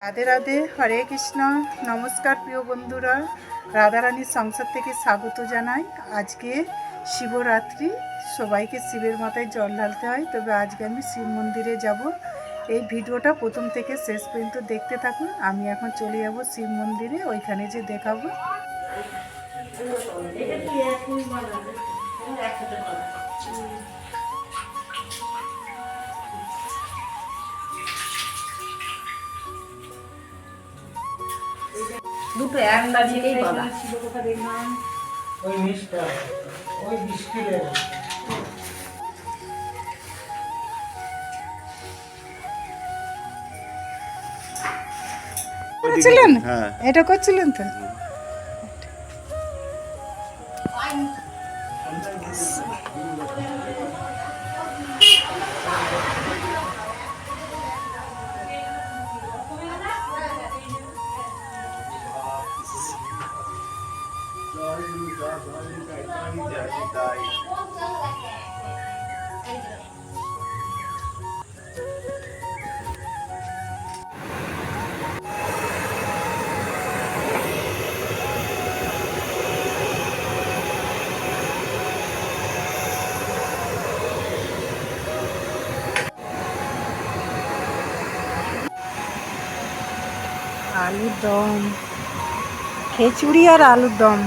রাধে রাধে, হরে কৃষ্ণ। নমস্কার প্রিয় বন্ধুরা, রাধারানীর সংসার থেকে স্বাগত জানাই। আজকে শিবরাত্রি, সবাইকে শিবের মাথায় জল ঢালতে হয়। তবে আজকে আমি শিব মন্দিরে যাব। এই ভিডিওটা প্রথম থেকে শেষ পর্যন্ত দেখতে থাকুন। আমি এখন চলে যাব শিব মন্দিরে, ওইখানে যে দেখাবো। দুটো একসাথেই বাবা। ওই মিষ্টা ওই বিস্কিটের করছিলেন? এটা করছিলেন তো। আলুর দম, খিচুড়ি আর আলুর দম।